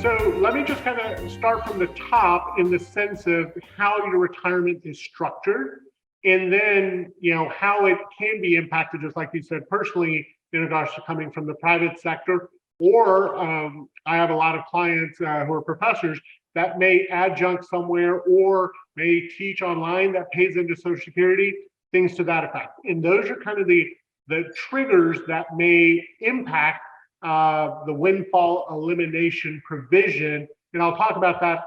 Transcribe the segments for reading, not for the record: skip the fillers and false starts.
So let me just kind of start from the top in the sense of how your retirement is structured, and then how it can be impacted, just like you said, personally in regards to coming from the private sector. Or I have a lot of clients who are professors that may adjunct somewhere or may teach online that pays into Social Security, things to that effect. And those are kind of the triggers that may impact the windfall elimination provision. And I'll talk about that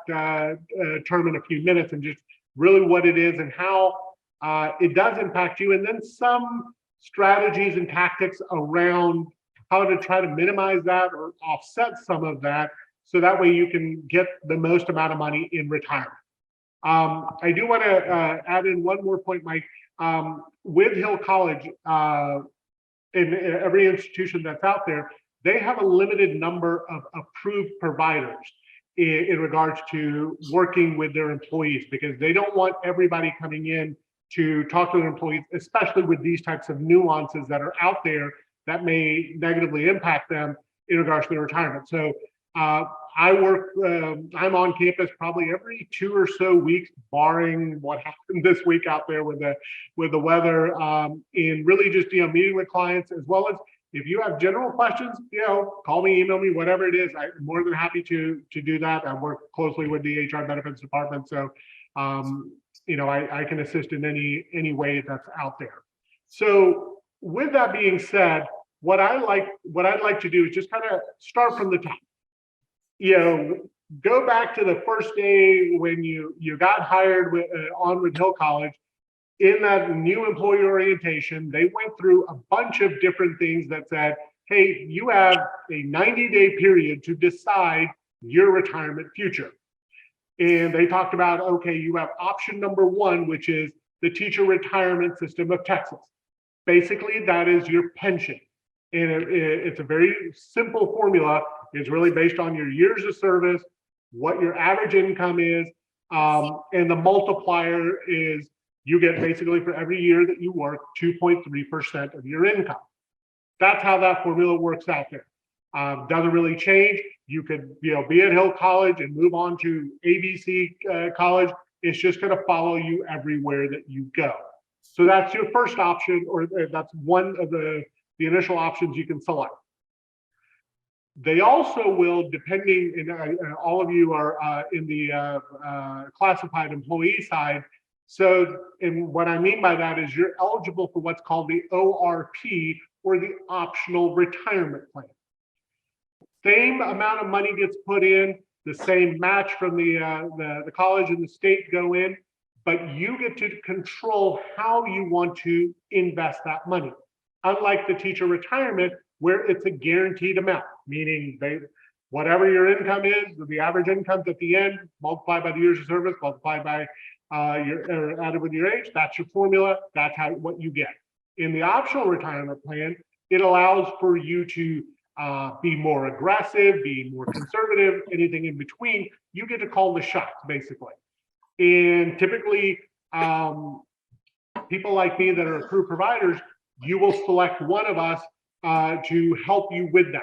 term in a few minutes and just really what it is and how it does impact you. And then some strategies and tactics around how to try to minimize that or offset some of that, so that way you can get the most amount of money in retirement. I do want to add in one more point, Mike. With Hill College, in every institution that's out there, they have a limited number of approved providers in regards to working with their employees, because they don't want everybody coming in to talk to their employees, especially with these types of nuances that are out there that may negatively impact them in regards to their retirement. So I work, I'm on campus probably every 2 or so weeks, barring what happened this week out there with the weather, and really just meeting with clients, as well as if you have general questions, call me, email me, whatever it is. I'm more than happy to do that. I work closely with the HR benefits department, so I can assist in any way that's out there. So with that being said, what I'd like to do is just kind of start from the top. Go back to the first day when you got hired with Hill College. In that new employee orientation, they went through a bunch of different things that said, hey, you have a 90-day period to decide your retirement future. And they talked about, okay, you have option number 1, which is the Teacher Retirement System of Texas. Basically, that is your pension. And it's a very simple formula. It's really based on your years of service, what your average income is, and the multiplier is you get basically for every year that you work 2.3% of your income. That's how that formula works out there. Doesn't really change. You could be at Hill College and move on to ABC College. It's just going to follow you everywhere that you go. So that's your first option, or that's one of the initial options you can select. They also will, depending, and all of you are in the classified employee side. So, and what I mean by that is you're eligible for what's called the ORP, or the optional retirement plan. Same amount of money gets put in, the same match from the college and the state go in, but you get to control how you want to invest that money. Unlike the teacher retirement, where it's a guaranteed amount, meaning whatever your income is, the average income at the end, multiplied by the years of service, multiplied by added with your age, that's your formula, that's what you get. In the optional retirement plan, it allows for you to be more aggressive, be more conservative, anything in between. You get to call the shots, basically. And typically, people like me that are approved providers, you will select one of us to help you with that.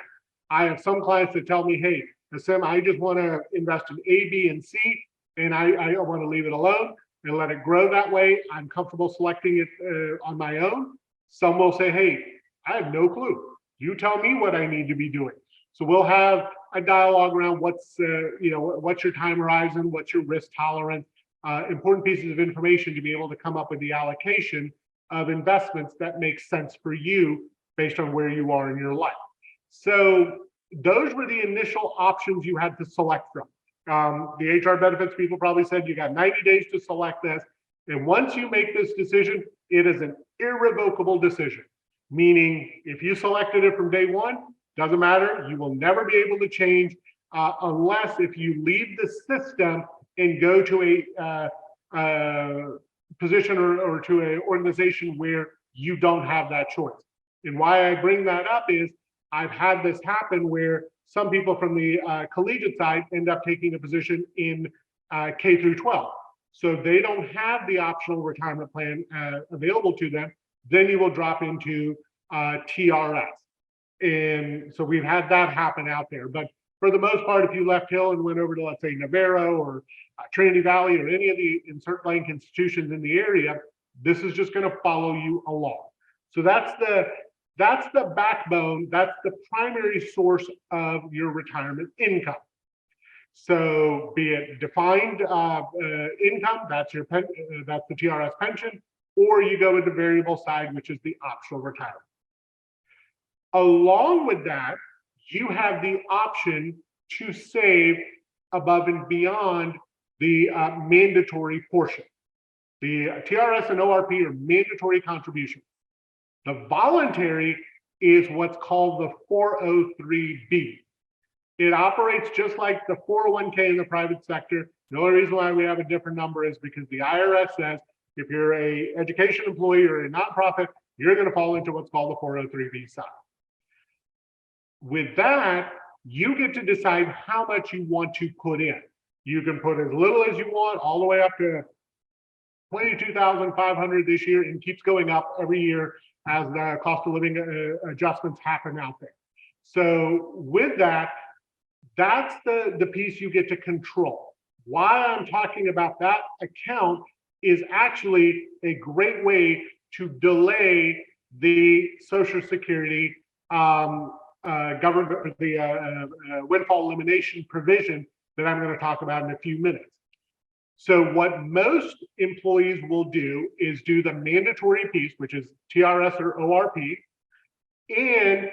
I have some clients that tell me, hey, Asim, I just want to invest in A, B, and C, and I want to leave it alone and let it grow that way. I'm comfortable selecting it on my own. Some will say, hey, I have no clue. You tell me what I need to be doing. So we'll have a dialogue around what's your time horizon, what's your risk tolerance, important pieces of information to be able to come up with the allocation of investments that make sense for you based on where you are in your life. So those were the initial options you had to select from. The HR benefits people probably said you got 90 days to select this. And once you make this decision, it is an irrevocable decision. Meaning if you selected it from day one, doesn't matter, you will never be able to change unless if you leave the system and go to a position or to an organization where you don't have that choice. And why I bring that up is I've had this happen where some people from the collegiate side end up taking a position in K through 12. So they don't have the optional retirement plan available to them. Then you will drop into TRS. And so we've had that happen out there. But for the most part, if you left Hill and went over to, let's say, Navarro or Trinity Valley or any of the insert blank institutions in the area, this is just going to follow you along. So that's the backbone. That's the primary source of your retirement income. So be it defined income, that's your that's the TRS pension, or you go with the variable side, which is the optional retirement. Along with that, you have the option to save above and beyond the mandatory portion. The TRS and ORP are mandatory contributions. The voluntary is what's called the 403B. It operates just like the 401k in the private sector. The only reason why we have a different number is because the IRS says if you're an education employee or a nonprofit, you're going to fall into what's called the 403B side. With that, you get to decide how much you want to put in. You can put as little as you want, all the way up to $22,500 this year, and keeps going up every year as the cost of living adjustments happen out there. So with that, that's the piece you get to control. Why I'm talking about that account is actually a great way to delay the Social Security government, the windfall elimination provision that I'm going to talk about in a few minutes. So what most employees will do is do the mandatory piece, which is TRS or ORP, and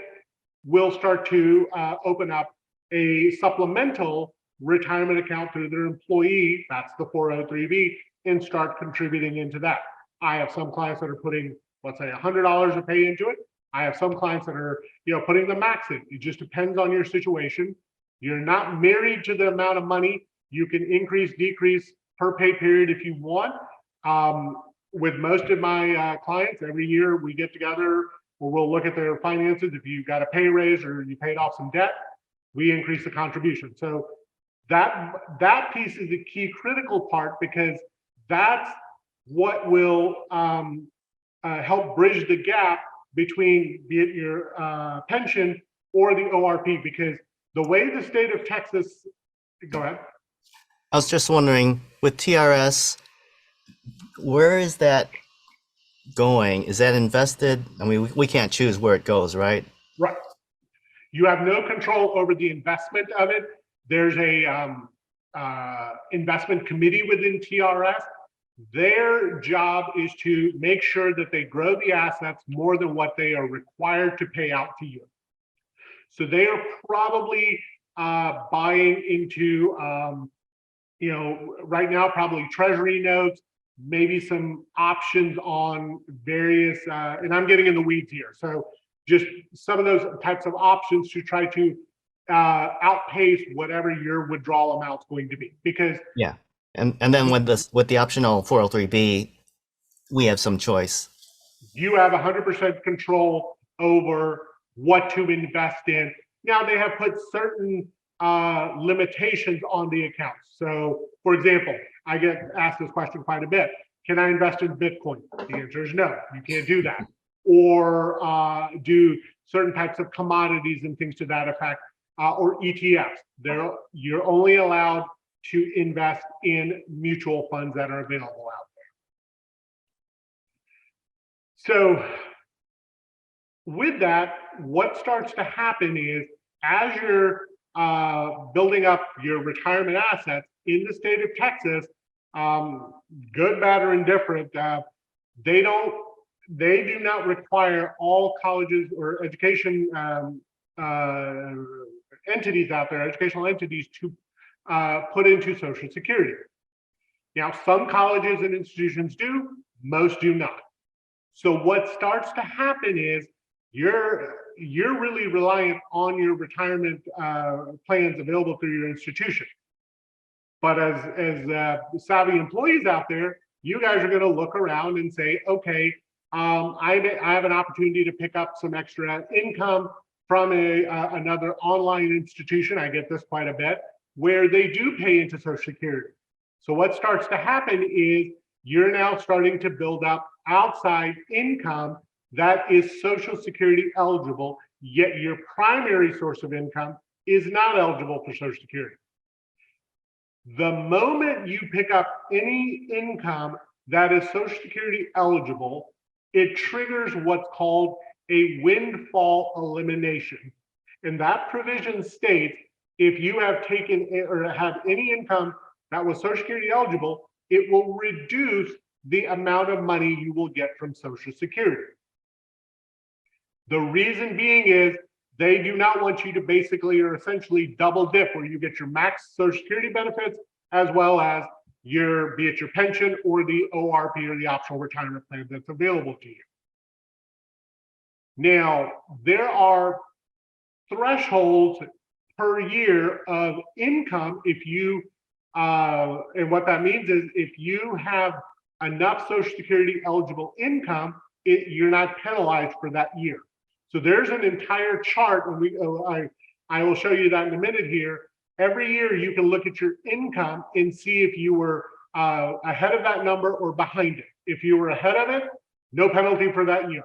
will start to open up a supplemental retirement account through their employee, that's the 403B, and start contributing into that. I have some clients that are putting, let's say, $100 a pay into it. I have some clients that are, putting the max in. It just depends on your situation. You're not married to the amount of money. You can increase, decrease per pay period if you want. With most of my clients, every year we get together or we'll look at their finances. If you got a pay raise or you paid off some debt, we increase the contribution. So that piece is the key critical part, because that's what will help bridge the gap between be it your pension or the ORP, because the way the state of Texas, go ahead. I was just wondering, with TRS, where is that going? Is that invested? I mean, we can't choose where it goes, right? Right. You have no control over the investment of it. There's a investment committee within TRS. Their job is to make sure that they grow the assets more than what they are required to pay out to you. So they are probably buying into, right now, probably treasury notes, maybe some options on various, and I'm getting in the weeds here. So just some of those types of options to try to outpace whatever your withdrawal amount's going to be. Because yeah, and then with the optional 403B, we have some choice. You have 100% control over what to invest in. Now they have put certain limitations on the accounts. So, for example, I get asked this question quite a bit. Can I invest in Bitcoin? The answer is no, you can't do that. Or do certain types of commodities and things to that effect, or ETFs. You're only allowed to invest in mutual funds that are available out there. So with that, what starts to happen is, as you're building up your retirement assets in the state of Texas, good, bad, or indifferent, they do not require all colleges or education entities out there, educational entities, to put into Social Security. Now, some colleges and institutions do, most do not. So what starts to happen is you're really reliant on your retirement plans available through your institution. But as savvy employees out there, you guys are going to look around and say, okay, I have an opportunity to pick up some extra income from another online institution. I get this quite a bit, where they do pay into Social Security. So what starts to happen is you're now starting to build up outside income that is Social Security eligible, yet your primary source of income is not eligible for Social Security. The moment you pick up any income that is Social Security eligible, it triggers what's called a windfall elimination. And that provision states if you have taken or have any income that was Social Security eligible, it will reduce the amount of money you will get from Social Security. The reason being is they do not want you to basically or essentially double dip where you get your max Social Security benefits as well as your, be it your pension or the ORP or the optional retirement plan that's available to you. Now, there are thresholds per year of income if you, and what that means is if you have enough Social Security eligible income, you're not penalized for that year. So there's an entire chart, and I will show you that in a minute here. Every year you can look at your income and see if you were ahead of that number or behind it. If you were ahead of it, no penalty for that year.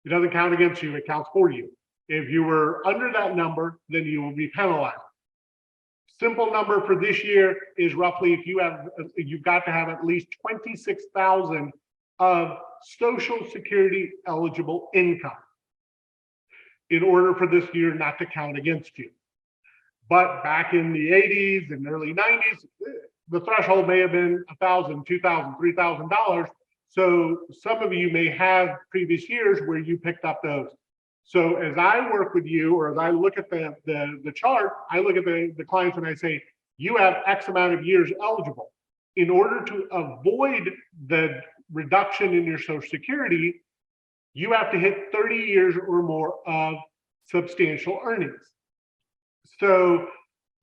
It doesn't count against you, it counts for you. If you were under that number, then you will be penalized. Simple number for this year is roughly if you've got to have at least 26,000 of Social Security eligible income in order for this year not to count against you. But back in the 80s and early 90s, the threshold may have been $1,000, $2,000, $3,000. So some of you may have previous years where you picked up those. So as I work with you, or as I look at the chart, I look at the clients and I say, you have X amount of years eligible. In order to avoid the reduction in your Social Security, you have to hit 30 years or more of substantial earnings. So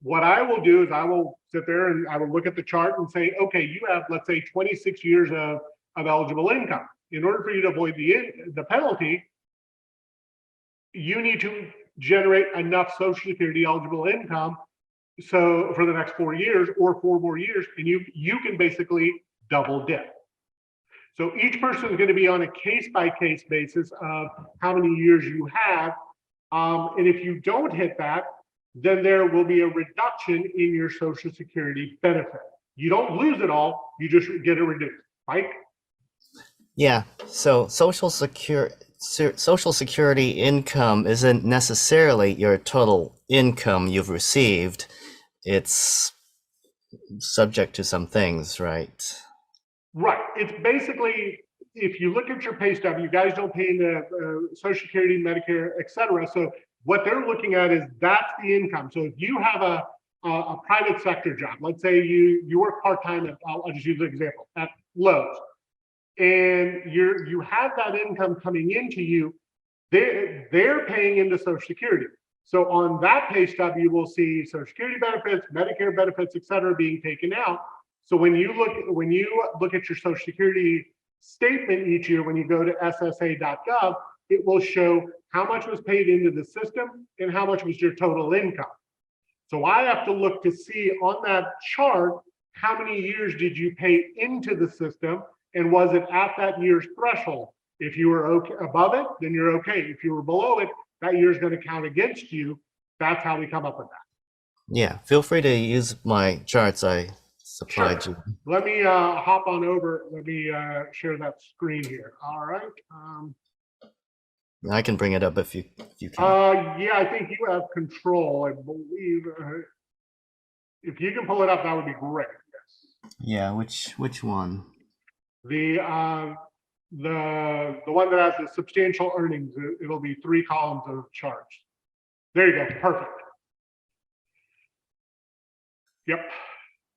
what I will do is I will sit there and I will look at the chart and say, okay, you have, let's say, 26 years of eligible income. In order for you to avoid the penalty, you need to generate enough Social Security eligible income so for the next 4 years or 4 more years, and you can basically double dip. So each person is going to be on a case-by-case basis of how many years you have. And if you don't hit that, then there will be a reduction in your Social Security benefit. You don't lose it all, you just get it reduced. Mike? Yeah, so Social Security income isn't necessarily your total income you've received. It's subject to some things, right? Right. It's basically, if you look at your pay stub, you guys don't pay into Social Security, Medicare, et cetera. So what they're looking at is that's the income. So if you have a private sector job, let's say you work part-time at, I'll just use an example, at Lowe's, and you have that income coming into you, they're paying into Social Security. So on that pay stub, you will see Social Security benefits, Medicare benefits, et cetera, being taken out. So when you look at your Social Security statement each year, when you go to SSA.gov, it will show how much was paid into the system and how much was your total income. So I have to look to see on that chart, how many years did you pay into the system, and was it at that year's threshold? If you were okay above it, then you're okay. If you were below it, that year is going to count against you. That's how we come up with that. Yeah, feel free to use my charts I supplied you. Let me hop on over. Let me share that screen here. All right. I can bring it up if you can. Yeah, I think you have control. I believe if you can pull it up, that would be great. Yes. Yeah, which one? The one that has the substantial earnings. It'll be 3 columns of charts. There you go. Perfect. Yep.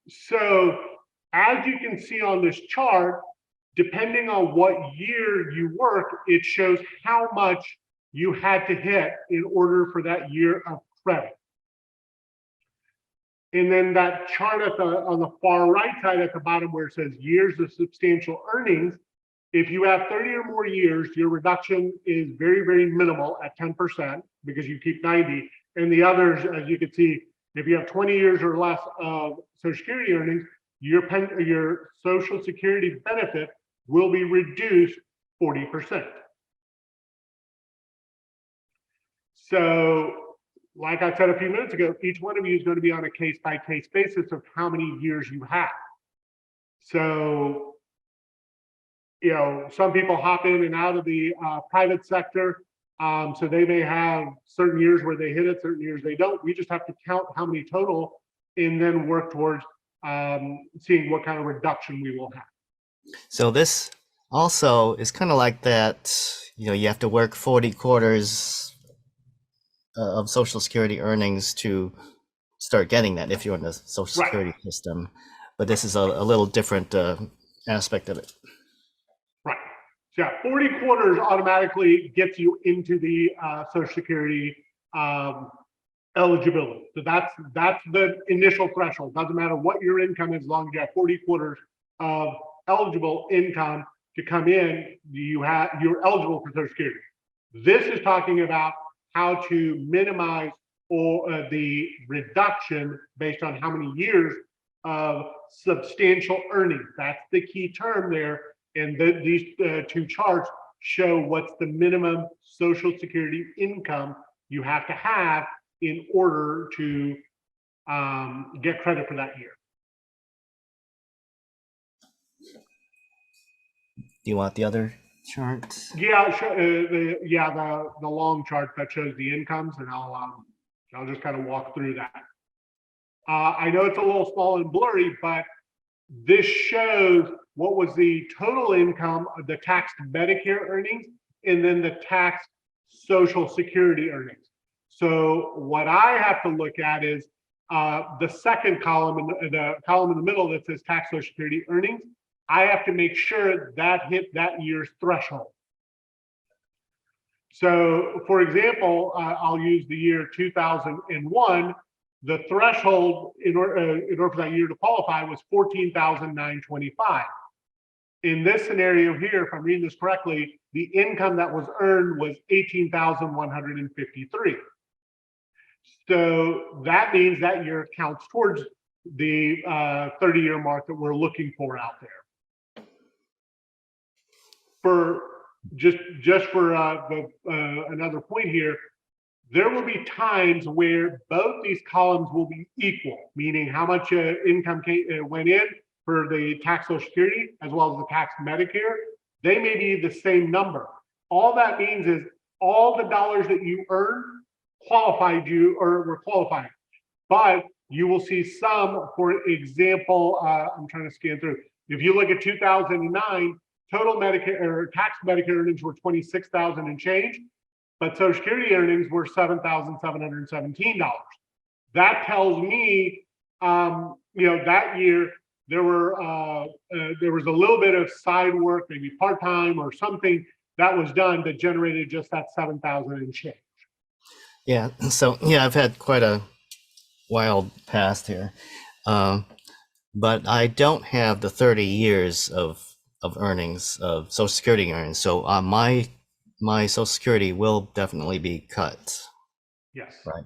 So as you can see on this chart, depending on what year you work, it shows how much you had to hit in order for that year of credit. And then that chart on the far right side at the bottom where it says years of substantial earnings, if you have 30 or more years, your reduction is very, very minimal at 10% because you keep 90. And the others, as you can see, if you have 20 years or less of Social Security earnings, your Social Security benefit will be reduced 40%. So like I said a few minutes ago, each one of you is going to be on a case-by-case basis of how many years you have. So, some people hop in and out of the private sector. So they may have certain years where they hit it, certain years they don't. We just have to count how many total and then work towards seeing what kind of reduction we will have. So this also is kind of like that, you have to work 40 quarters of Social Security earnings to start getting that if you're in the Social Security system. But this is a little different aspect of it. Right. So 40 quarters automatically gets you into the Social Security eligibility. So that's the initial threshold. Doesn't matter what your income is, as long as you have 40 quarters of eligible income to come in, you're eligible for Social Security. This is talking about how to minimize the reduction based on how many years of substantial earnings. That's the key term there. And these two charts show what's the minimum Social Security income you have to have in order to get credit for that year. Do you want the other chart? Yeah, the long chart that shows the incomes, and I'll just kind of walk through that. I know it's a little small and blurry, but this shows what was the total income of the taxed Medicare earnings and then the taxed Social Security earnings. So what I have to look at is the second column, the column in the middle that says tax Social Security earnings. I have to make sure that hit that year's threshold. So for example, I'll use the year 2001. The threshold in order for that year to qualify was $14,925. In this scenario here, if I'm reading this correctly, the income that was earned was $18,153. So that means that year counts towards the 30-year mark that we're looking for out there. For another point here, there will be times where both these columns will be equal, meaning how much income went in for the tax Social Security as well as the tax Medicare. They may be the same number. All that means is all the dollars that you earned qualified you or were qualified, but you will see some, for example, I'm trying to scan through. If you look at 2009, total Medicare or tax Medicare earnings were $26,000 and change, but Social Security earnings were $7,717. That tells me, that year there was a little bit of side work, maybe part-time or something that was done that generated just that $7,000 and change. Yeah. So I've had quite a wild past here, but I don't have the 30 years of earnings of Social Security earnings. So my Social Security will definitely be cut. Yes. Right.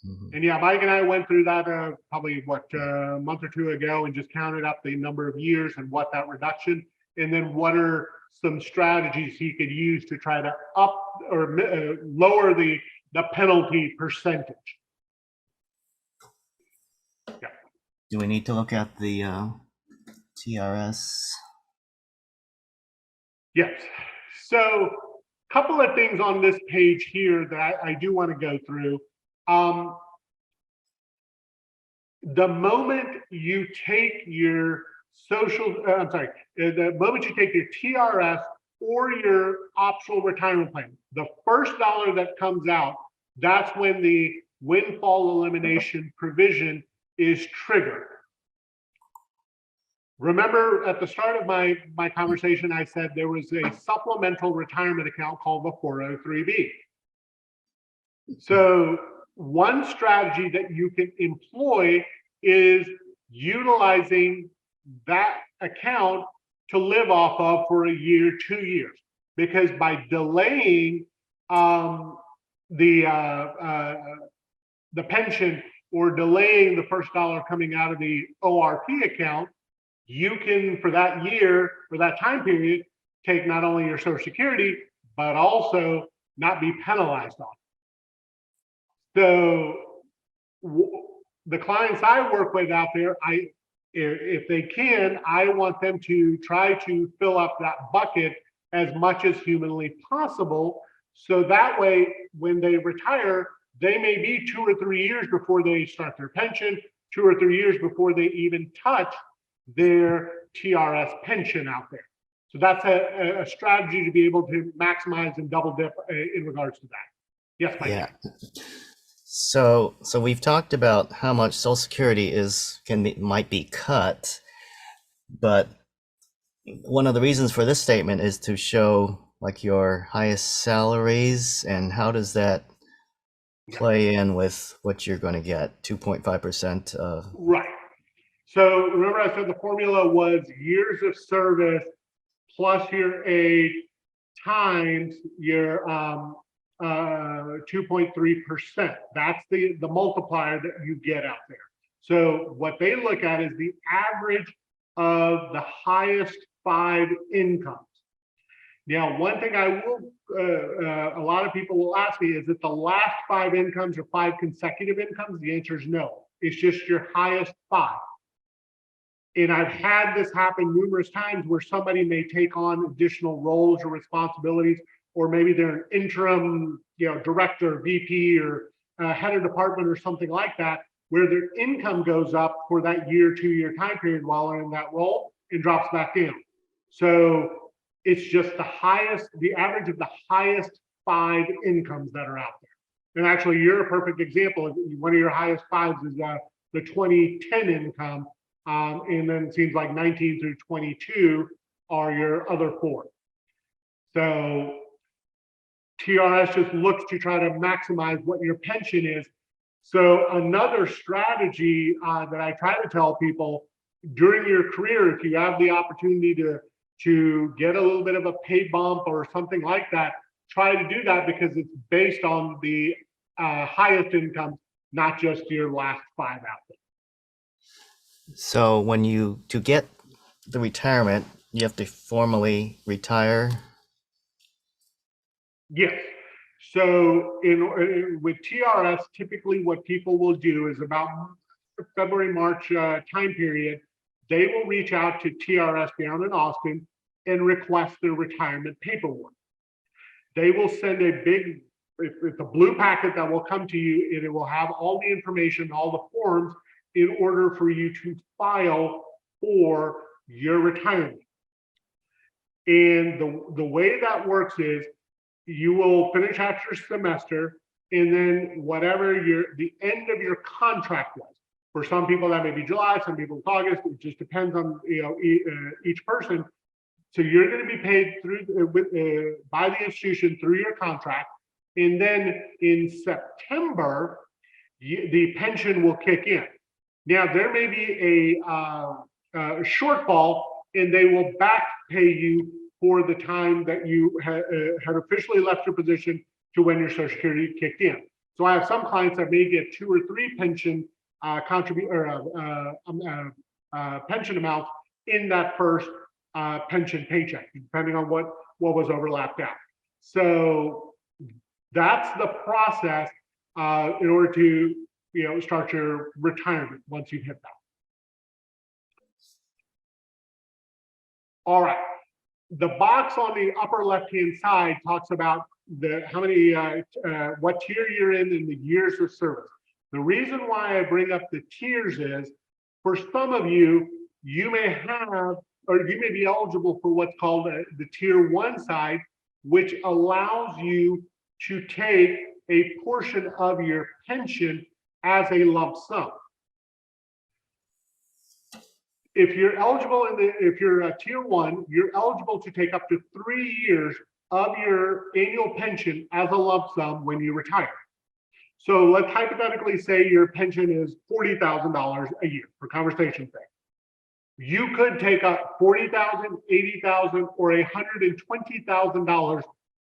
Mm-hmm. And yeah, Mike and I went through that probably a month or two ago and just counted up the number of years and what that reduction, and then what are some strategies he could use to try to up or lower the penalty percentage. Yeah. Do we need to look at the TRS? Yes. So a couple of things on this page here that I do want to go through. The moment you take your the moment you take your TRS or your optional retirement plan, the first dollar that comes out, that's when the windfall elimination provision is triggered. Remember at the start of my conversation, I said there was a supplemental retirement account called the 403B. So one strategy that you can employ is utilizing that account to live off of for a year, 2 years, because by delaying the pension or delaying the first dollar coming out of the ORP account, you can, for that year, for that time period, take not only your Social Security, but also not be penalized on it. So the clients I work with out there, if they can, I want them to try to fill up that bucket as much as humanly possible. So that way, when they retire, they may be 2 or 3 years before they start their pension, 2 or 3 years before they even touch their TRS pension out there. So that's a strategy to be able to maximize and double dip in regards to that. Yes, Mike. Yeah. So we've talked about how much Social Security might be cut, but one of the reasons for this statement is to show like your highest salaries, and how does that play in with what you're going to get, 2.5% of. Right. So remember I said the formula was years of service plus your age times your 2.3%. That's the multiplier that you get out there. So what they look at is the average of the highest 5 incomes. Now, one thing I will, a lot of people will ask me, is it the last 5 incomes or 5 consecutive incomes? The answer is no. It's just your highest 5. And I've had this happen numerous times where somebody may take on additional roles or responsibilities, or maybe they're an interim, director, VP, or head of department or something like that, where their income goes up for that 2-year time period while they're in that role and drops back down. So it's just the average of the highest 5 incomes that are out there. And actually, you're a perfect example. One of your highest 5s is the 2010 income. And then it seems like 19 through 22 are your other 4. So TRS just looks to try to maximize what your pension is. So another strategy that I try to tell people during your career, if you have the opportunity to get a little bit of a pay bump or something like that, try to do that, because it's based on the highest income, not just your last 5 out there. So to get the retirement, you have to formally retire? Yes. So with TRS, typically what people will do is about February, March time period, they will reach out to TRS down in Austin and request their retirement paperwork. They will send it's a blue packet that will come to you, and it will have all the information, all the forms, in order for you to file for your retirement. And the way that works is you will finish out your semester, and then whatever the end of your contract was. For some people that may be July, some people it's August. It just depends on each person. So you're going to be paid through by the institution through your contract, and then in September the pension will kick in. Now there may be a shortfall, and they will back pay you for the time that you had officially left your position to when your Social Security kicked in. So I have some clients that may get 2 or 3 pension pension amounts in that first pension paycheck, depending on what was overlapped out. So that's the process in order to start your retirement once you've hit that. All right. The box on the upper left-hand side talks about how many, what tier you're in and the years of service. The reason why I bring up the tiers is, for some of you, you may have, or you may be eligible for what's called the tier 1 side, which allows you to take a portion of your pension as a lump sum. If you're eligible if you're a tier 1, you're eligible to take up to 3 years of your annual pension as a lump sum when you retire. So let's hypothetically say your pension is $40,000 a year, for conversation's sake. You could take up $40,000, $80,000, or $120,000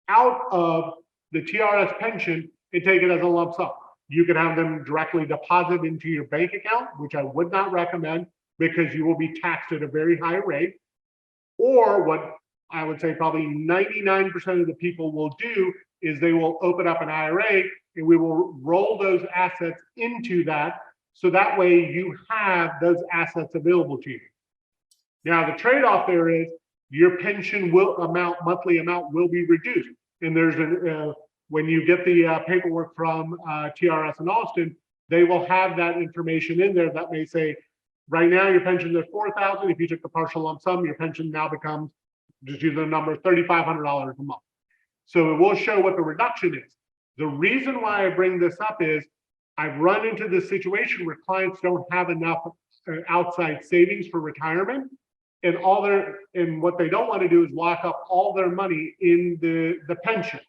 out of the TRS pension and take it as a lump sum. You could have them directly deposit into your bank account, which I would not recommend, because you will be taxed at a very high rate. Or what I would say probably 99% of the people will do is they will open up an IRA and we will roll those assets into that. So that way you have those assets available to you. Now, the trade-off there is your pension monthly amount will be reduced. And there's when you get the paperwork from TRS in Austin, they will have that information in there that may say, right now your pension is $4,000. If you took the partial lump sum, your pension now becomes, just use the number, $3,500 a month. So it will show what the reduction is. The reason why I bring this up is I've run into this situation where clients don't have enough outside savings for retirement, and what they don't want to do is lock up all their money in the pension.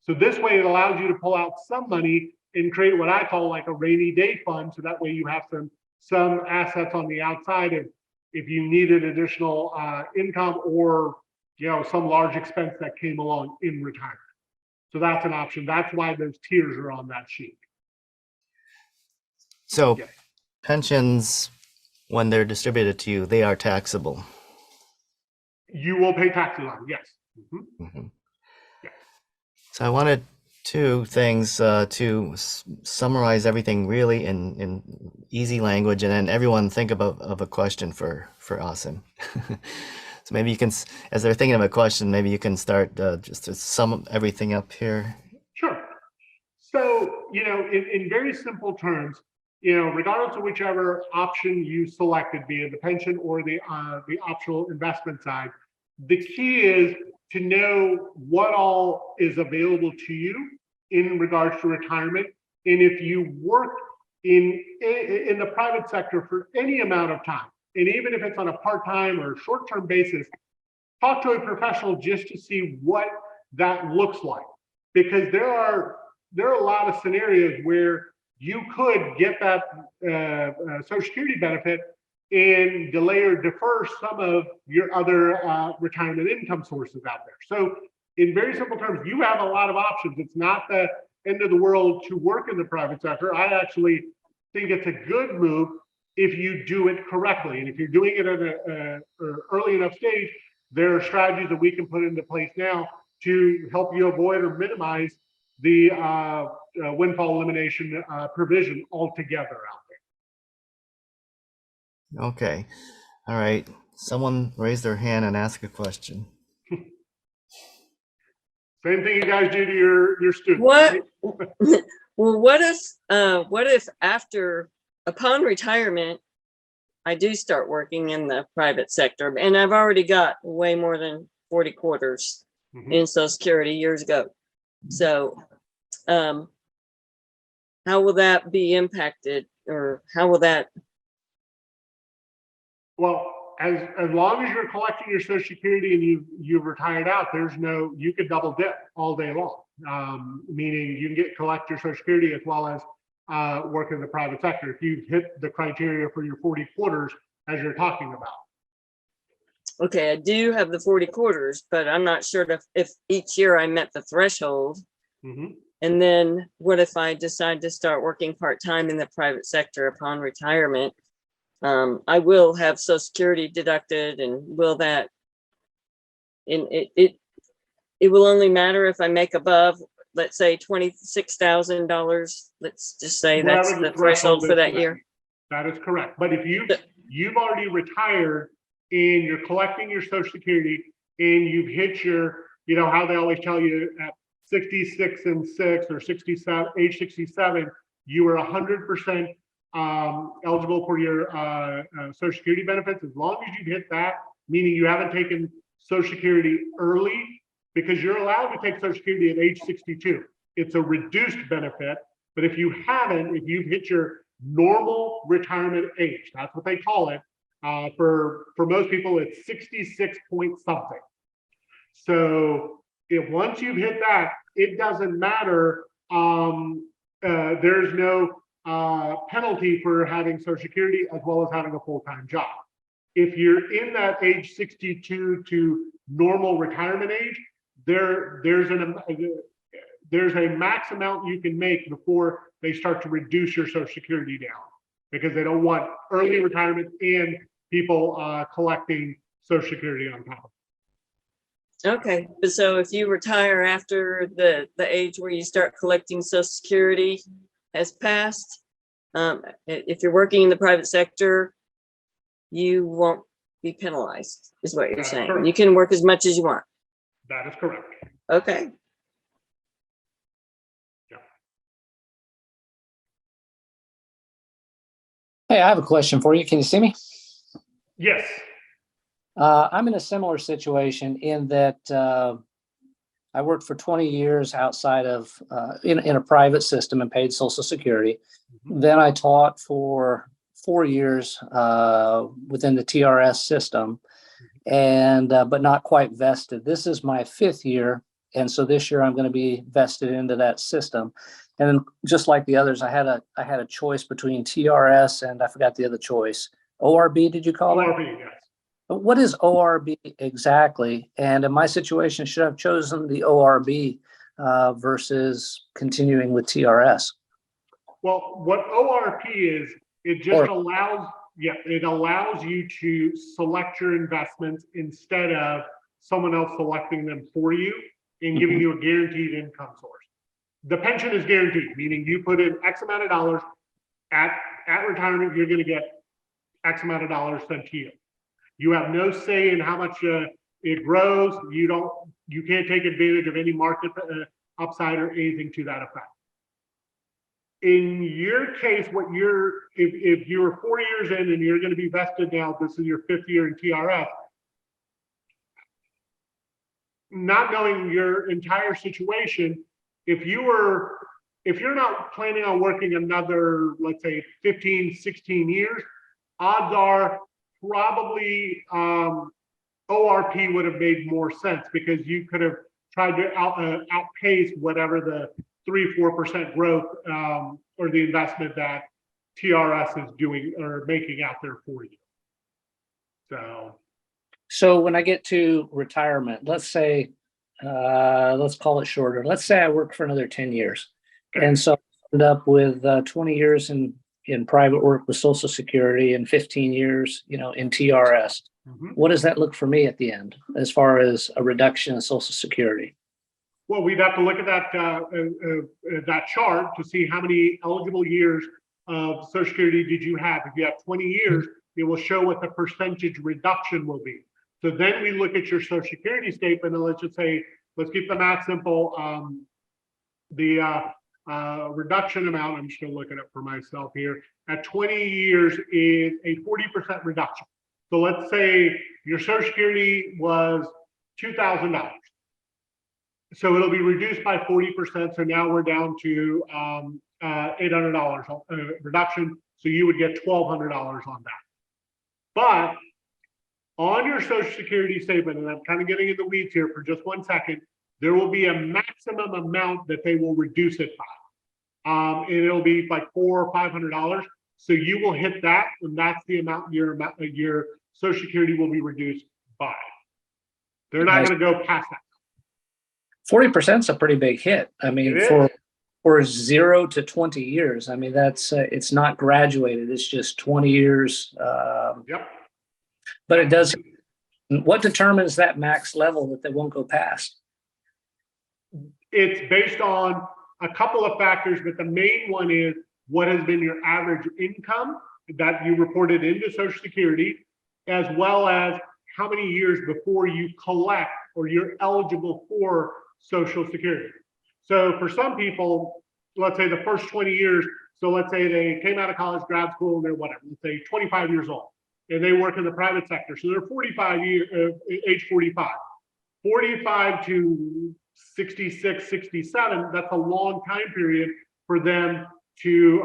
So this way it allows you to pull out some money and create what I call like a rainy day fund. So that way you have some assets on the outside if you needed additional income or some large expense that came along in retirement. So that's an option. That's why those tiers are on that sheet. So pensions, when they're distributed to you, they are taxable. You will pay taxes on them, yes. Mm-hmm. Mm-hmm. Yeah. So I wanted two things to summarize everything really in easy language, and then everyone think of a question for Asim. So maybe you can, as they're thinking of a question, maybe you can start just to sum everything up here. Sure. So, in very simple terms, regardless of whichever option you selected, be it the pension or the optional investment side, the key is to know what all is available to you in regards to retirement. And if you work in the private sector for any amount of time, and even if it's on a part-time or short-term basis, talk to a professional just to see what that looks like. Because there are a lot of scenarios where you could get that Social Security benefit and delay or defer some of your other retirement income sources out there. So in very simple terms, you have a lot of options. It's not the end of the world to work in the private sector. I actually think it's a good move if you do it correctly. And if you're doing it at an early enough stage, there are strategies that we can put into place now to help you avoid or minimize the windfall elimination provision altogether out there. Okay. All right. Someone raise their hand and ask a question. Same thing you guys do to your students. What? Right? Well, what if upon retirement, I do start working in the private sector, and I've already got way more than 40 quarters in Social Security years ago. So how will that be impacted, or how will that? Well, as long as you're collecting your Social Security and you've retired out, you could double dip all day long. Meaning you can collect your Social Security as well as work in the private sector if you've hit the criteria for your 40 quarters as you're talking about. Okay, I do have the 40 quarters, but I'm not sure if each year I met the threshold. And then what if I decide to start working part-time in the private sector upon retirement? I will have Social Security deducted, and will that, and it will only matter if I make above, let's say $26,000. Let's just say that's the threshold for that year. That is correct. But if you've already retired and you're collecting your Social Security and you've hit your, how they always tell you at 66 and 6 or 67, age 67, you are 100% eligible for your Social Security benefits. As long as you hit that, meaning you haven't taken Social Security early, because you're allowed to take Social Security at age 62. It's a reduced benefit, but if you've hit your normal retirement age, that's what they call it. For most people, it's 66 point something. So if once you've hit that, it doesn't matter. There's no penalty for having Social Security as well as having a full-time job. If you're in that age 62 to normal retirement age, there's a max amount you can make before they start to reduce your Social Security down, because they don't want early retirement and people collecting Social Security on top of Okay, but so if you retire after the age where you start collecting Social Security has passed, if you're working in the private sector, you won't be penalized, is what you're That's saying. correct. You can work as much as you want. That is correct. Okay. Hey, I have a question for you. Can you see me? Yes. I'm in a similar situation in that I worked for 20 years outside of in a private system and paid Social Security. Mhm. Then I taught for 4 years within the TRS system, and but not quite vested. This is my 5th year, and so this year I'm going to be vested into that system. And just like the others, I had a choice between TRS and I forgot the other choice. ORB, did you call it? ORB, yes. What is ORB exactly? And in my situation, should I have chosen the ORB versus continuing with TRS? Well, what ORP is, it just allows you to select your investments instead of someone else selecting them for you and giving you a guaranteed income source. The pension is guaranteed, meaning you put in X amount of dollars at retirement, you're going to get X amount of dollars sent to you. You have no say in how much it grows. You can't take advantage of any market upside or anything to that effect. In your case, if you're 4 years in and you're going to be vested now, this is your 5th year in TRF, not knowing your entire situation, if you're not planning on working another, let's say 15, 16 years, odds are probably ORP would have made more sense because you could have tried to outpace whatever the 3-4% growth or the investment that TRS is doing or making out there for you. So when I get to retirement, let's say, let's call it shorter. Let's say I work for another 10 years. Okay. And so I end up with 20 years in private work with Social Security and 15 years, in TRS. Mm-hmm. What does that look for me at the end as far as a reduction in Social Security? Well, we'd have to look at that chart to see how many eligible years of Social Security did you have. If you have 20 years, it will show what the percentage reduction will be. So then we look at your Social Security statement and let's just say, let's keep the math simple. The reduction amount, I'm just going to look it up for myself here, at 20 years is a 40% reduction. So let's say your Social Security was $2,000. So it'll be reduced by 40%. So now we're down to $800 reduction. So you would get $1,200 on that. But on your Social Security statement, and I'm kind of getting in the weeds here for just 1 second, there will be a maximum amount that they will reduce it by. And it'll be like $400 or $500. So you will hit that, and that's the amount your Social Security will be reduced by. They're not going to go past that. 40% is a pretty big hit. I mean, for 0 to 20 years. I mean, that's it's not graduated. It's just 20 years. Yep. But it does. What determines that max level that they won't go past? It's based on a couple of factors, but the main one is what has been your average income that you reported into Social Security, as well as how many years before you collect or you're eligible for Social Security. So for some people, let's say the first 20 years, so let's say they came out of college, grad school, and they're whatever, let's say 25 years old, and they work in the private sector. So they're age 45. 45 to 66, 67, that's a long time period for them to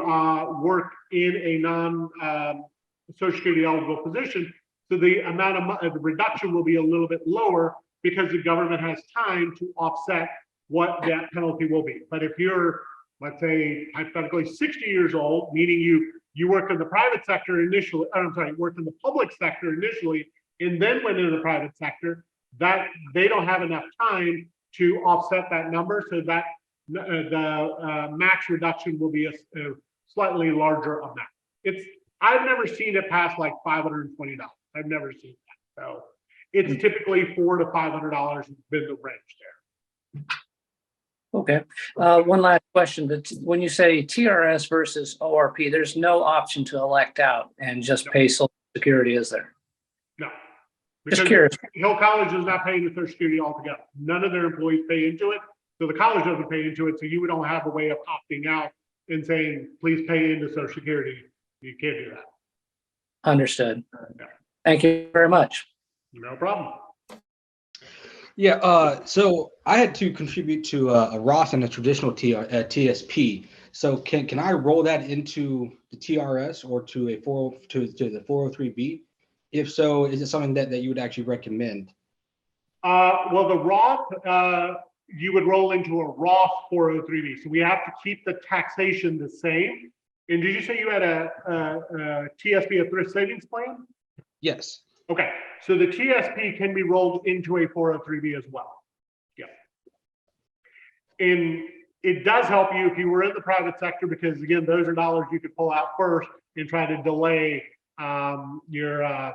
work in a non-Social Security eligible position. So the amount of the reduction will be a little bit lower because the government has time to offset what that penalty will be. But if you're, let's say, hypothetically 60 years old, meaning you worked in the private sector initially, worked in the public sector initially, and then went into the private sector, that they don't have enough time to offset that number, so that the max reduction will be a slightly larger amount. I've never seen it pass like $520. I've never seen that. So it's typically $400 to $500 has been the range there. Okay. One last question. When you say TRS versus ORP, there's no option to elect out and just pay Social Security, is there? No. Just curious. Hill College is not paying the Social Security altogether. None of their employees pay into it. So the college doesn't pay into it. So you don't have a way of opting out and saying, please pay into Social Security. You can't do that. Understood. Yeah. Thank you very much. No problem. Yeah, so I had to contribute to a Roth and a traditional TSP. So can I roll that into the TRS or to a to the 403B? If so, is it something that you would actually recommend? Well, the Roth, you would roll into a Roth 403B. So we have to keep the taxation the same. And did you say you had a TSP, a thrift savings plan? Yes. Okay, so the TSP can be rolled into a 403B as well. Yeah. And it does help you if you were in the private sector, because again, those are dollars you could pull out first and try to delay your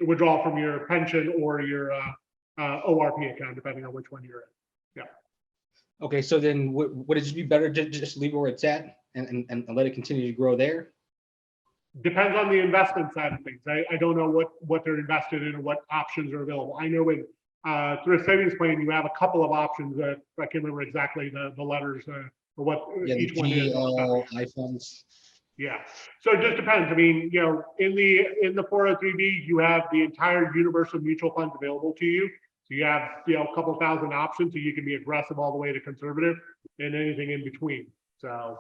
withdrawal from your pension or your ORP account, depending on which one you're in. Yeah. Okay, so then would it just be better to just leave it where it's at and let it continue to grow there? Depends on the investment side of things. I don't know what they're invested in or what options are available. I know with through a savings plan, you have a couple of options that I can't remember exactly the letters or what each one is. iPhones. Yeah. So it just depends. I mean, you know, in the 403B, you have the entire universe of mutual funds available to you. So you have, you know, a couple thousand options, so you can be aggressive all the way to conservative and anything in between. So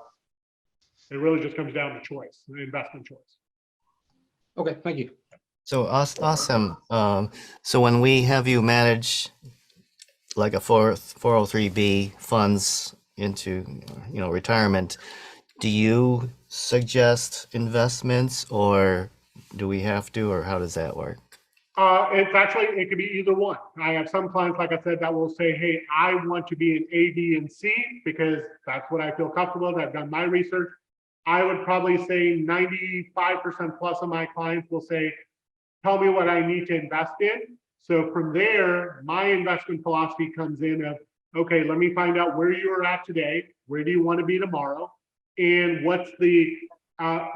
it really just comes down to choice, the investment choice. Okay, thank you. So awesome. So when we have you manage like a 403B funds into, you know, retirement, do you suggest investments, or do we have to, or how does that work? It's actually, it could be either one. I have some clients, like I said, that will say, hey, I want to be an A, B, and C because that's what I feel comfortable with. I've done my research. I would probably say 95% plus of my clients will say, tell me what I need to invest in. So from there, my investment philosophy comes in of, okay, let me find out where you are at today. Where do you want to be tomorrow? And what's the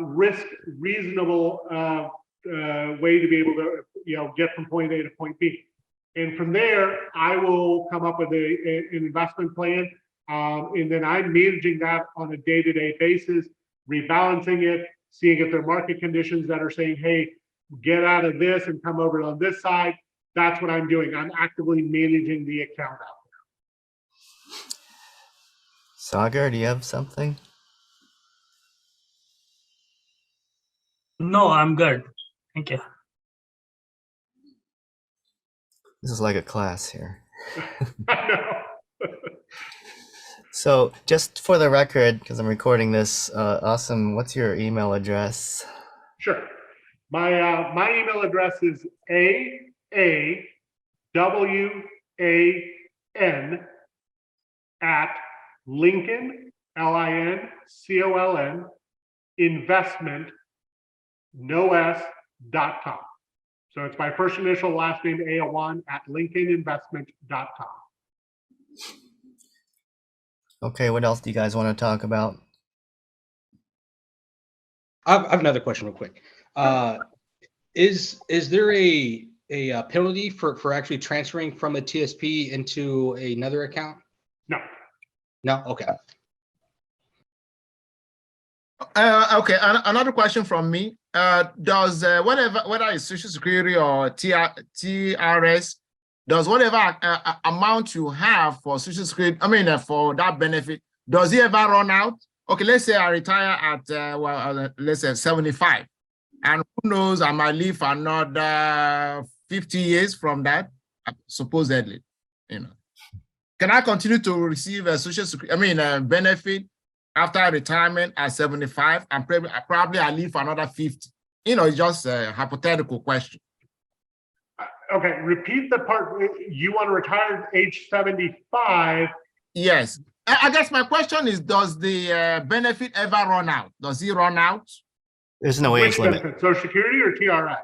risk reasonable way to be able to, you know, get from point A to point B. And from there, I will come up with an investment plan. And then I'm managing that on a day-to-day basis, rebalancing it, seeing if there are market conditions that are saying, hey, get out of this and come over on this side. That's what I'm doing. I'm actively managing the account out there. Sagar, do you have something? No, I'm good. Thank you. This is like a class here. I know. So just for the record, because I'm recording this, Asim, what's your email address? Sure. My email address is AAWAN at Lincoln, LINCOLN, investment, noS.com. So it's my first initial, last name, Awan, at LincolnInvestment.com. Okay, what else do you guys want to talk about? I have another question real quick. Is there a penalty for actually transferring from a TSP into another account? No. No? Okay. Okay, another question from me. Does whether it's Social Security or TRS, does whatever amount you have for Social Security, I mean, for that benefit, does it ever run out? Okay, let's say I retire at, let's say 75, and who knows, I might live another 50 years from that, supposedly, you know. Can I continue to receive a Social Security, benefit after retirement at 75, and probably I live for another 50? You know, it's just a hypothetical question. Okay, repeat the part. You want to retire at age 75? Yes. I guess my question is, does the benefit ever run out? Does it run out? There's no age limit. Social Security or TRS?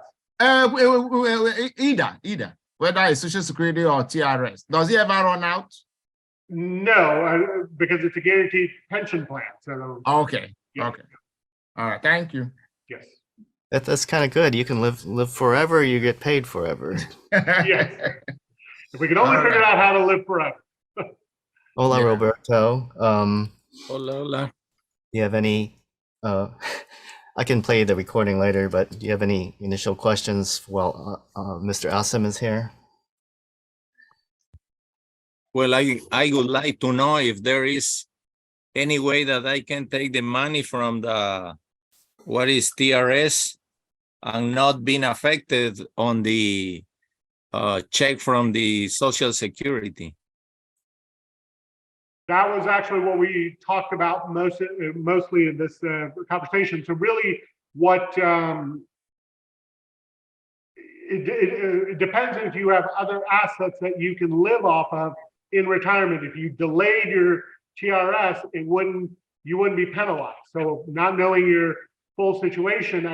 Either. whether it's Social Security or TRS? Does it ever run out? No, because it's a guaranteed pension plan. So Okay. yeah. Okay. All right. Thank you. Yes. That's kind of good. You can live forever. You get paid forever. Yes. If we could only All figure right. out how to live forever. Hola, Yeah. Roberto. Hola, hola. Do you have any? I can play the recording later, but do you have any initial questions while Mr. Asim is here? Well, I would like to know if there is any way that I can take the money from what is TRS and not being affected on the check from the Social Security. That was actually what we talked about mostly in this conversation. So really what it depends if you have other assets that you can live off of in retirement. If you delayed your TRS, you wouldn't be penalized. So not knowing your full situation,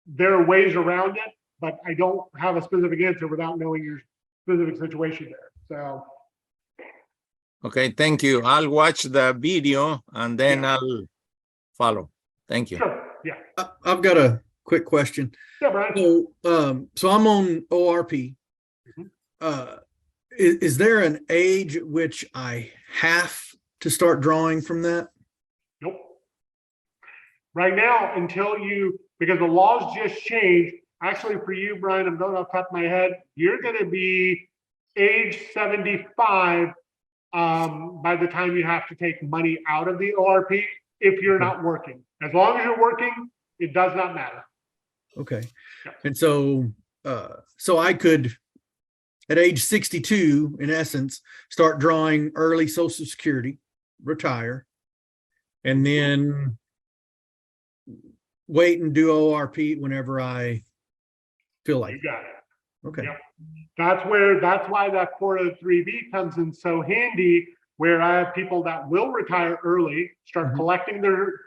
there are ways around it, but I don't have a specific answer without knowing your specific situation there. So. Okay, thank you. I'll watch the video and then Yeah. I'll follow. Thank you. Sure. Yeah. I've got a quick question. Yeah, Brian. So I'm on ORP. Mhm. Is there an age at which I have to start drawing from that? Nope. Right now, because the laws just changed, actually for you, Brian, I'm going off the top of my head, you're going to be age 75 by the time you have to take money out of the ORP if you're not working. As long as you're working, it does not matter. Okay. Yeah. And so I could, at age 62, in essence, start drawing early Social Security, retire, and then wait and do ORP whenever I feel like You it. got it. Okay. Yeah. That's why that 403B comes in so handy, where I have people that will retire early, start Mhm. collecting their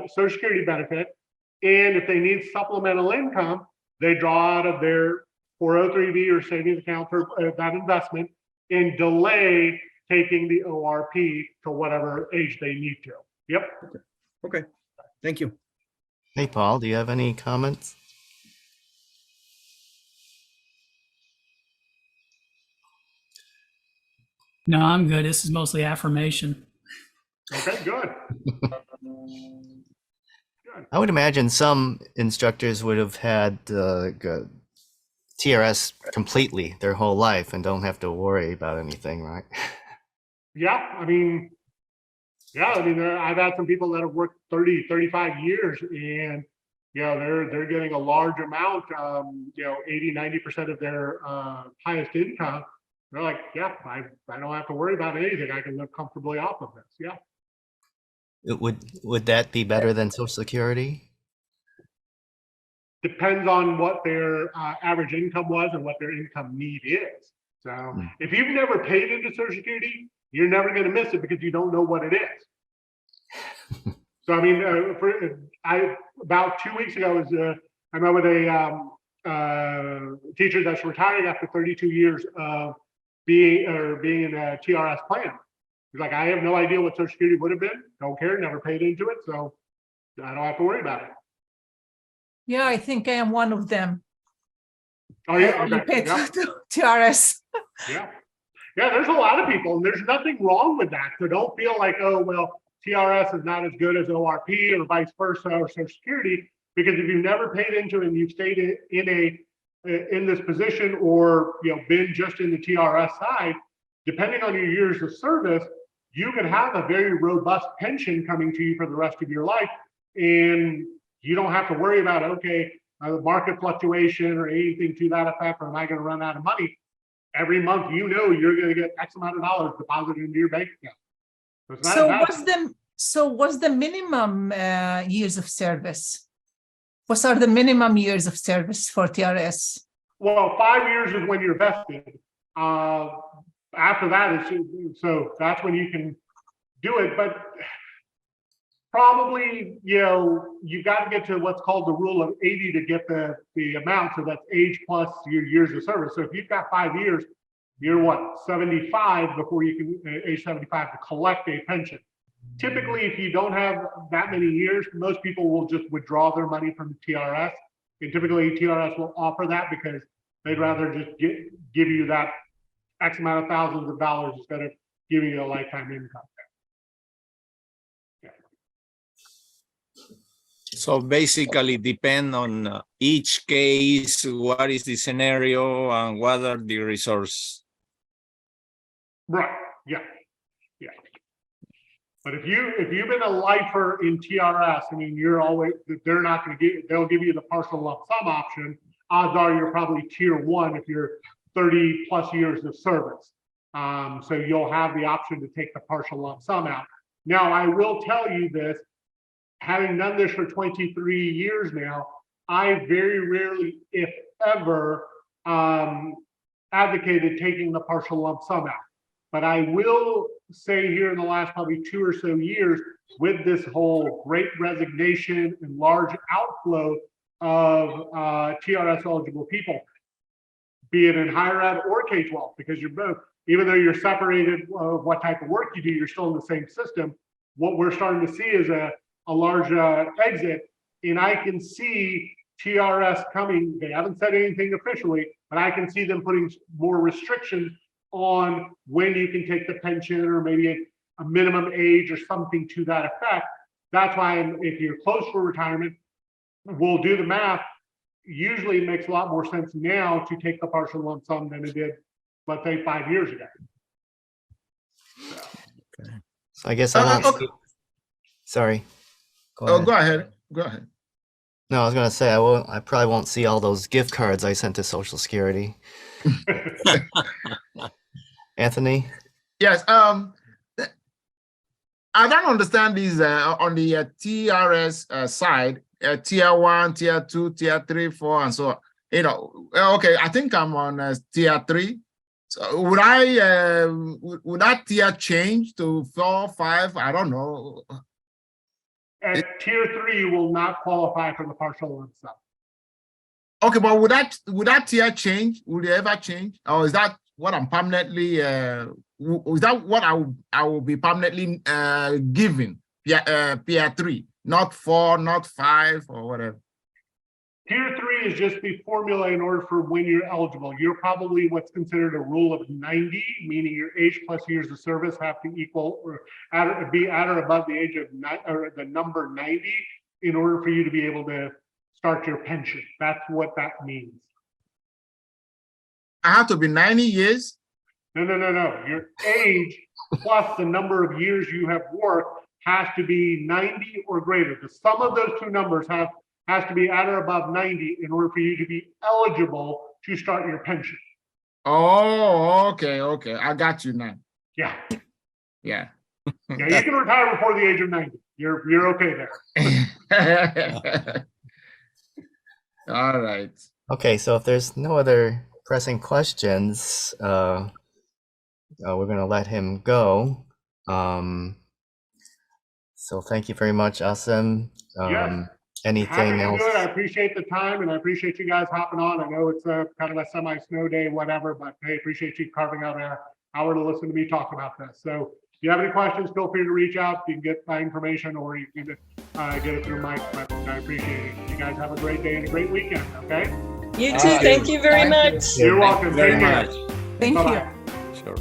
Social Security benefit, and if they need supplemental income, they draw out of their 403B or savings account for that investment and delay taking the ORP to whatever age they need to. Yep. Okay. Thank you. Hey, Paul, do you have any comments? No, I'm good. This is mostly affirmation. Okay, good. I would imagine some instructors would have had TRS completely their whole life and don't have to worry about anything, right? Yeah, I've had some people that have worked 30, 35 years and, they're getting a large amount, 80, 90% of their highest income. They're like, yeah, I don't have to worry about anything. I can live comfortably off of this. Yeah. Would that be better than Social Security? Depends on what their average income was and what their income need is. So if you've never paid into Social Security, you're never going to miss it because you don't know what it is. So I mean, about 2 weeks ago I met with a teacher that's retiring after 32 years of being in a TRS plan. He's like, I have no idea what Social Security would have been. Don't care. Never paid into it, so I don't have to worry about it. Yeah, I think I am one of them. Oh yeah, You okay. paid Yeah. to TRS. Yeah. Yeah, there's a lot of people, and there's nothing wrong with that. So don't feel like, oh, well, TRS is not as good as ORP or vice versa or Social Security, because if you've never paid into it and you've stayed in this position or been just in the TRS side, depending on your years of service, you can have a very robust pension coming to you for the rest of your life. And you don't have to worry about, okay, market fluctuation or anything to that effect, or am I going to run out of money? Every month, you're going to get X amount of dollars deposited into your bank account. So what's the minimum years of service? What are the minimum years of service for TRS? Well, 5 years is when you're vested. After that, so that's when you can do it. But Probably, you got to get to what's called the rule of 80 to get the amount. So that's age plus your years of service. So if you've got 5 years, you're what, 75 before you can, age 75 to collect a pension. Typically, if you don't have that many years, most people will just withdraw their money from the TRS. And typically TRS will offer that because they'd rather just give you that X amount of thousands of dollars instead of giving you a lifetime income. So basically depend on each case, what is the scenario and what are the resources. Right, yeah. But if you've been a lifer in TRS, I mean, they're not going to they'll give you the partial lump sum option. Odds are you're probably tier 1 if you're 30 plus years of service. So you'll have the option to take the partial lump sum out. Now, I will tell you this, having done this for 23 years now, I very rarely, if ever, advocated taking the partial lump sum out. But I will say here in the last probably 2 or so years, with this whole great resignation and large outflow of TRS eligible people, be it in higher ed or K-12, because you're both, even though you're separated of what type of work you do, you're still in the same system. What we're starting to see is a large exit, and I can see TRS coming. They haven't said anything officially, but I can see them putting more restrictions on when you can take the pension, or maybe a minimum age or something to that effect. That's why if you're close for retirement, we'll do the math. Usually it makes a lot more sense now to take the partial lump sum than it did, let's say, 5 years ago. So I guess I won't. okay. Sorry. Go ahead. Go ahead. No, I was gonna say I probably won't see all those gift cards I sent to Social Security. Anthony? Yes. I don't understand these on the TRS side, tier 1, tier 2, tier 3, 4, and so on. Okay, I think I'm on tier 3. So would that tier change to 4, 5? I don't know. At tier 3, you will not qualify for the partial lump sum. Okay, but would that tier change? Would it ever change? Or is that what I'm permanently is that what I will be permanently given? Tier 3, not 4, not 5, or whatever. Tier 3 is just the formula in order for when you're eligible. You're probably what's considered a rule of 90, meaning your age plus years of service have to equal or be at or above the age of or the number 90 in order for you to be able to start your pension. That's what that means. I have to be 90 years? No. Your age plus the number of years you have worked has to be 90 or greater. The sum of those two numbers has to be at or above 90 in order for you to be eligible to start your pension. Oh, okay. I got you now. Yeah. Yeah. Yeah, you can retire before the age of 90. You're okay there. All right. Okay, so if there's no other pressing questions, we're gonna let him go. So thank you very much, Asim. Yes. Anything else? Good. I appreciate the time, and I appreciate you guys hopping on. I know it's kind of a semi-snow day, whatever, but hey, appreciate you carving out an hour to listen to me talk about this. So if you have any questions, feel free to reach out. You can get my information, or you can get it through Mike. But I appreciate it. You guys have a great day and a great weekend, okay? You too. Thank you very much. You're welcome. Very Take care. much. Thank Bye-bye. you. Sure.